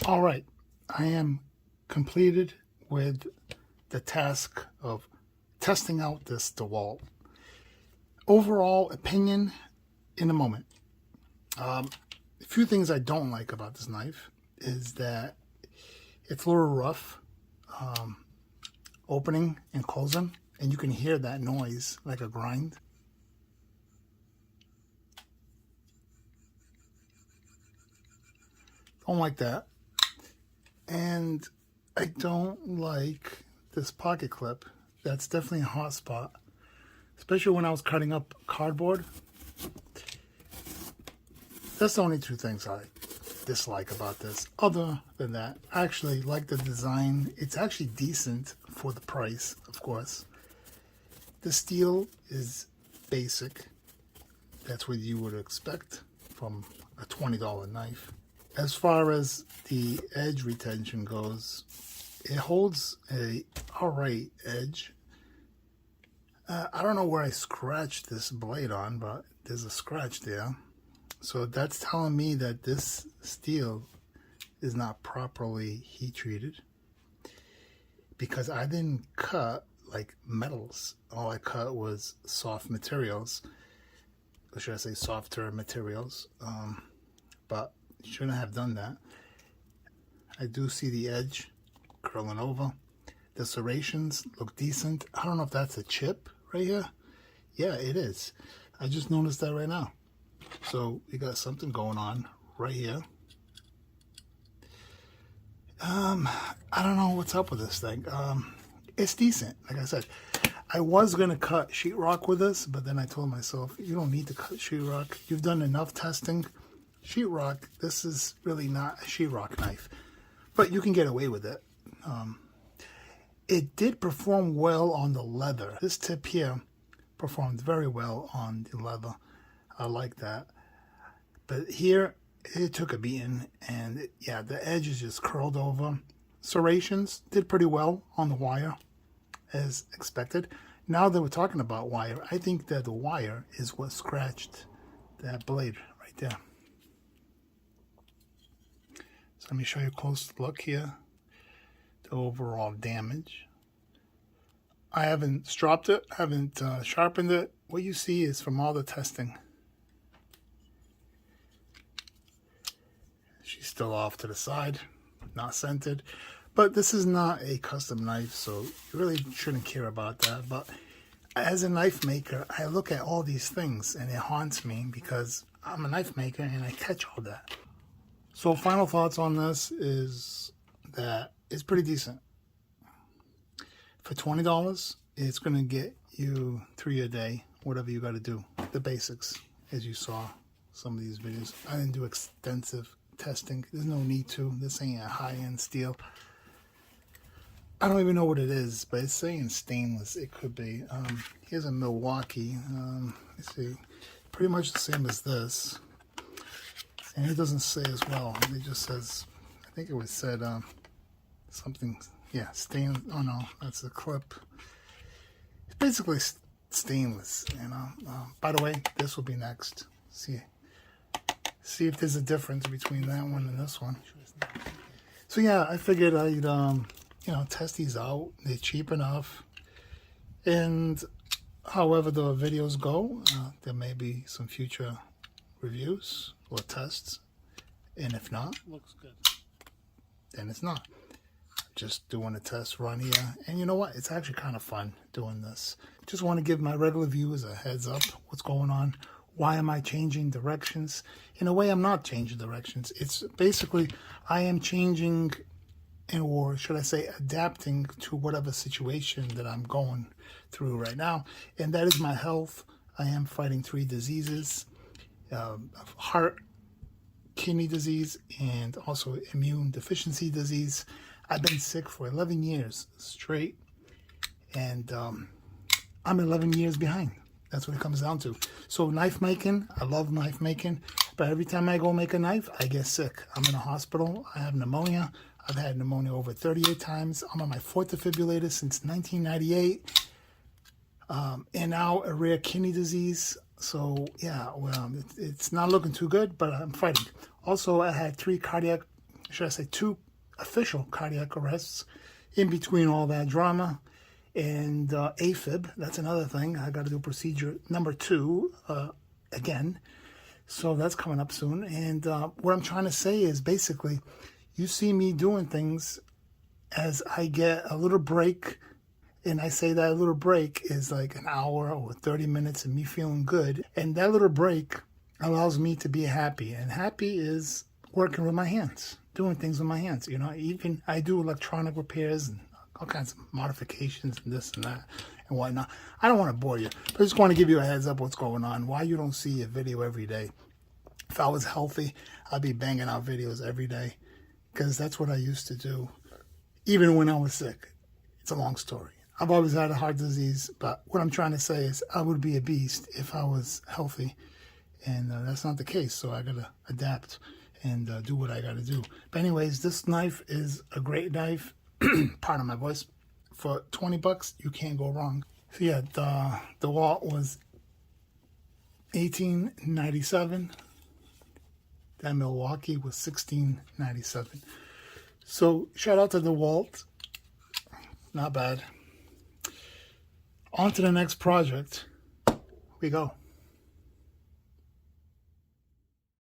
All right, I am completed with the task of testing out this DeWalt. Overall opinion in a moment. A few things I don't like about this knife is that it's a little rough, opening and closing, and you can hear that noise like a grind. Don't like that. And I don't like this pocket clip. That's definitely a hot spot, especially when I was cutting up cardboard. That's the only two things I dislike about this. Other than that, I actually like the design. It's actually decent for the price, of course. The steel is basic. That's what you would expect from a $20 knife. As far as the edge retention goes, it holds a alright edge. I don't know where I scratched this blade on, but there's a scratch there. So that's telling me that this steel is not properly heat treated, because I didn't cut like metals. All I cut was soft materials, or should I say softer materials, but shouldn't have done that. I do see the edge curling over. The serrations look decent. I don't know if that's a chip right here. Yeah, it is. I just noticed that right now. So we got something going on right here. I don't know what's up with this thing. It's decent. Like I said, I was going to cut sheetrock with this, but then I told myself, you don't need to cut sheetrock. You've done enough testing. Sheetrock, this is really not a sheetrock knife, but you can get away with it. It did perform well on the leather. This tip here performed very well on the leather. I like that. But here, it took a beating, and yeah, the edge is just curled over. Serrations did pretty well on the wire, as expected. Now that we're talking about wire, I think that the wire is what scratched that blade right there. So let me show you a close look here. The overall damage. I haven't stropped it, haven't sharpened it. What you see is from all the testing. She's still off to the side, not scented. But this is not a custom knife, so you really shouldn't care about that. But as a knife maker, I look at all these things and it haunts me because I'm a knife maker and I catch all that. So final thoughts on this is that it's pretty decent. For $20, it's going to get you 3 a day, whatever you got to do. The basics, as you saw some of these videos. I didn't do extensive testing. There's no need to. This ain't a high-end steel. I don't even know what it is, but it's saying stainless. It could be. Here's a Milwaukee. Let's see. Pretty much the same as this. And it doesn't say as well. It just says, I think it was said something, yeah, stainless. Oh no, that's a clip. It's basically stainless, you know. By the way, this will be next. See if there's a difference between that one and this one. So yeah, I figured I'd, you know, test these out. They're cheap enough. And however the videos go, there may be some future reviews or tests, and if not, Looks good. then it's not. Just doing a test run here, and you know what, it's actually kind of fun doing this. Just want to give my regular viewers a heads up what's going on. Why am I changing directions? In a way, I'm not changing directions. It's basically I am changing, or should I say adapting to whatever situation that I'm going through right now, and that is my health. I am fighting 3 diseases. Heart, kidney disease, and also immune deficiency disease. I've been sick for 11 years straight, and I'm 11 years behind. That's what it comes down to. So knife making, I love knife making, but every time I go make a knife, I get sick. I'm in a hospital. I have pneumonia. I've had pneumonia over 38 times. I'm on my 4th defibrillator since 1998, and now a rare kidney disease. So yeah, well, it's not looking too good, but I'm fighting. Also, I had 3 cardiac should I say, 2 official cardiac arrests in between all that drama. And AFib, that's another thing. I got to do procedure number 2 again. So that's coming up soon. And what I'm trying to say is basically, you see me doing things as I get a little break. And I say that little break is like an hour or 30 minutes of me feeling good. And that little break allows me to be happy. And happy is working with my hands, doing things with my hands. You know, even I do electronic repairs and all kinds of modifications and this and that and whatnot. I don't want to bore you, but I just want to give you a heads up what's going on, why you don't see a video every day. If I was healthy, I'd be banging out videos every day, because that's what I used to do, even when I was sick. It's a long story. I've always had a heart disease, but what I'm trying to say is I would be a beast if I was healthy, and that's not the case, so I got to adapt and do what I got to do. But anyways, this knife is a great knife. Pardon my voice. For $20, you can't go wrong. So yeah, the DeWalt was $18.97. That Milwaukee was $16.97. So shout out to DeWalt. Not bad. On to the next project we go.